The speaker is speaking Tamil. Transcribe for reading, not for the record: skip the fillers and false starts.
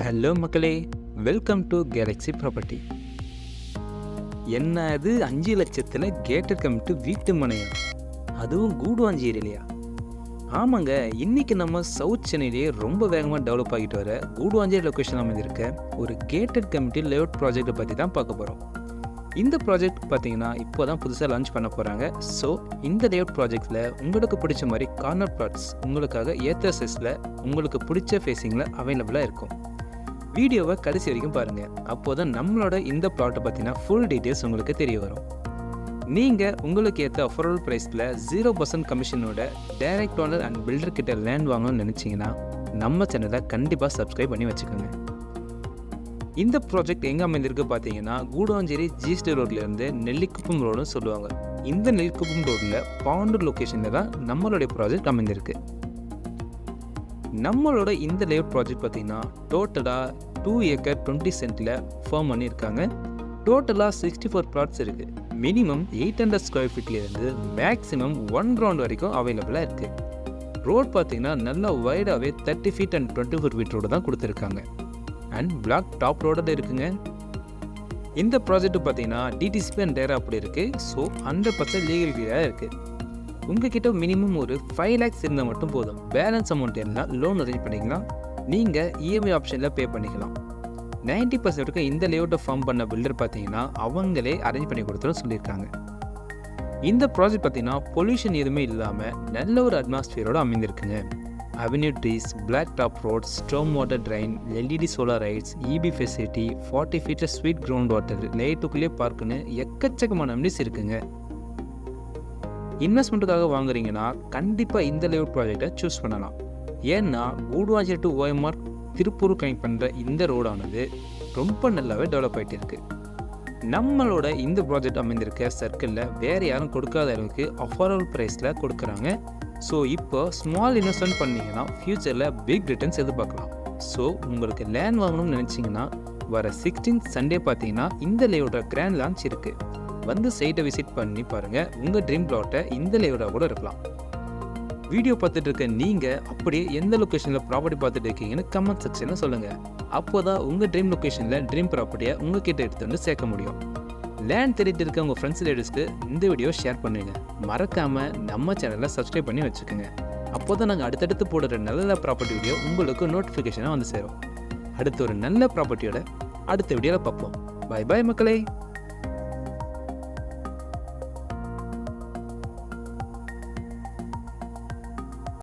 ஹலோ மக்களே, வெல்கம் டு கேலக்ஸி ப்ராப்பர்ட்டி. என்ன அது 5,00,000 கேட்டட் கமிட்டு வீட்டு மனையா, அதுவும் கூடுவாஞ்சேரியிலையா? ஆமாங்க, இன்னைக்கு நம்ம சவுத் சென்னையிலேயே ரொம்ப வேகமாக டெவலப் ஆகிட்டு வர கூடுவாஞ்சேரி லொக்கேஷன் அமைந்திருக்க ஒரு கேட்டட் கமிட்டி லேஅவுட் ப்ராஜெக்டை பற்றி தான் பார்க்க போகிறோம். இந்த ப்ராஜெக்ட் பார்த்தீங்கன்னா இப்போ தான் புதுசாக லான்ச் பண்ண போகிறாங்க. ஸோ இந்த லேஅவுட் ப்ராஜெக்டில் உங்களுக்கு பிடிச்ச மாதிரி கார்னர் பிளாட்ஸ் உங்களுக்காக ஏற்ற சைஸில் உங்களுக்கு பிடிச்ச ஃபேஸிங்கில் அவைலபிளாக இருக்கும். வீடியோவை கடைசி வரைக்கும் பாருங்கள், அப்போது தான் நம்மளோட இந்த ப்ளாட்டை பற்றினா ஃபுல் டீட்டெயில்ஸ் உங்களுக்கு தெரிய வரும். நீங்கள் உங்களுக்கு ஏற்ற அஃபோர்டபுள் ப்ரைஸில் 0% கமிஷனோட டைரக்ட் ஓனர் அண்ட் பில்டர் கிட்ட லேண்ட் வாங்கணும்னு நினச்சிங்கன்னா நம்ம சேனலை கண்டிப்பாக சப்ஸ்கிரைப் பண்ணி வச்சுக்கோங்க. இந்த ப்ராஜெக்ட் எங்கே அமைந்திருக்கு பார்த்தீங்கன்னா கூடுவாஞ்சேரி ஜிஎஸ்டி ரோட்லேருந்து நெல்லிக்குப்பம் ரோடுன்னு சொல்லுவாங்க. இந்த நெல்லிக்குப்பம் ரோடில் பாண்டூர் லொக்கேஷனில் தான் நம்மளுடைய ப்ராஜெக்ட் அமைந்திருக்கு. நம்மளோட இந்த லேஅவுட் ப்ராஜெக்ட் பார்த்தீங்கன்னா டோட்டலாக 2 ஏக்கர் 20 சென்ட்டில் ஃபார்ம் பண்ணியிருக்காங்க. டோட்டலாக 64 பிளாட்ஸ் இருக்குது. மினிமம் 800 ஸ்கொயர் ஃபீட்லேருந்து மேக்ஸிமம் 1 கிரவுண்ட் வரைக்கும் அவைலபிளாக இருக்குது. ரோட் பார்த்தீங்கன்னா நல்லா வைடாகவே 30 ஃபீட் அண்ட் 24 ஃபீட் ரோடு தான் கொடுத்துருக்காங்க. அண்ட் பிளாக் டாப் ரோடில் இருக்குங்க. இந்த ப்ராஜெக்ட் பார்த்தீங்கன்னா டிடிசிபி அண்ட் டேரா அப்படி இருக்குது. ஸோ 100% லீகல் கிளியராக இருக்குது. உங்ககிட்ட மினிமம் ஒரு 5 lakhs இருந்தால் மட்டும் போதும். பேலன்ஸ் அமௌண்ட் இருந்தால் லோன் அரேஞ்ச் பண்ணிக்கலாம். நீங்கள் இஎம்ஐ ஆப்ஷனில் பே பண்ணிக்கலாம். 90% வரைக்கும் இந்த லேஅவுட்டை ஃபார்ம் பண்ண பில்டர் பார்த்தீங்கன்னா அவங்களே அரேஞ்ச் பண்ணி கொடுத்துரும் சொல்லியிருக்காங்க. இந்த ப்ராஜெக்ட் பார்த்தீங்கன்னா பொல்யூஷன் எதுவுமே இல்லாமல் நல்ல ஒரு அட்மாஸ்பியரோடு அமைந்திருக்குங்க. Avenue trees, black top roads, storm water drain, LED solar lights, EB facility, 40 ஃபீட்டில் ஸ்வீட் கிரவுண்ட் வாட்டர், லைட்டுக்குள்ளேயே பார்க்குன்னு எக்கச்சக்கமான அம்னிஸ் இருக்குங்க. இன்வெஸ்ட்மெண்ட்டுக்காக வாங்குறீங்கன்னா கண்டிப்பாக இந்த லேஅவுட் ப்ராஜெக்டை சூஸ் பண்ணலாம். ஏன்னா Guduvanchery to OMR Tiruppur connect பண்ணுற இந்த ரோடானது ரொம்ப நல்லாவே டெவலப் ஆகிட்டு இருக்குது. நம்மளோட இந்த ப்ராஜெக்ட் அமைந்திருக்க சர்க்கிளில் வேறு யாரும் கொடுக்காத அளவுக்கு அஃபோர்டபுள் ப்ரைஸில் கொடுக்குறாங்க. ஸோ இப்போ ஸ்மால் இன்வெஸ்ட்மெண்ட் பண்ணிங்கன்னா ஃப்யூச்சரில் பிக் ரிட்டர்ன்ஸ் எதிர்பார்க்கலாம். ஸோ உங்களுக்கு லேண்ட் வாங்கணும்னு நினச்சிங்கன்னா வர 16th சண்டே பார்த்தீங்கன்னா இந்த லேஅவுட்டோட கிராண்ட் லான்ச் இருக்குது. வந்து சைட்டை விசிட் பண்ணி பாருங்கள். உங்கள் ட்ரீம் ப்ளாட்டை இந்த லேஅவுட்டாக கூட இருக்கலாம். வீடியோ பார்த்துட்டு இருக்க நீங்கள் அப்படியே எந்த லொக்கேஷனில் ப்ராப்பர்ட்டி பார்த்துட்டு இருக்கீங்கன்னு கமெண்ட் செக்ஷனில் சொல்லுங்கள். அப்போ தான் உங்கள் ட்ரீம் லொக்கேஷனில் ட்ரீம் ப்ராப்பர்ட்டியை உங்கள் கிட்ட எடுத்து வந்து சேர்க்க முடியும். லேண்ட் தேடிட்டு இருக்க உங்கள் ஃப்ரெண்ட்ஸ் ரிலேட்டிவ்ஸ்க்கு இந்த வீடியோ ஷேர் பண்ணுங்க. மறக்காமல் நம்ம சேனலை சப்ஸ்கிரைப் பண்ணி வச்சுக்கோங்க. அப்போ தான் நாங்கள் அடுத்தடுத்து போடுற நல்ல ப்ராப்பர்ட்டி வீடியோ உங்களுக்கு நோட்டிஃபிகேஷனாக வந்து சேரும். அடுத்த ஒரு நல்ல ப்ராப்பர்ட்டியோட அடுத்த வீடியோவில் பார்ப்போம். பை பாய் மக்களே.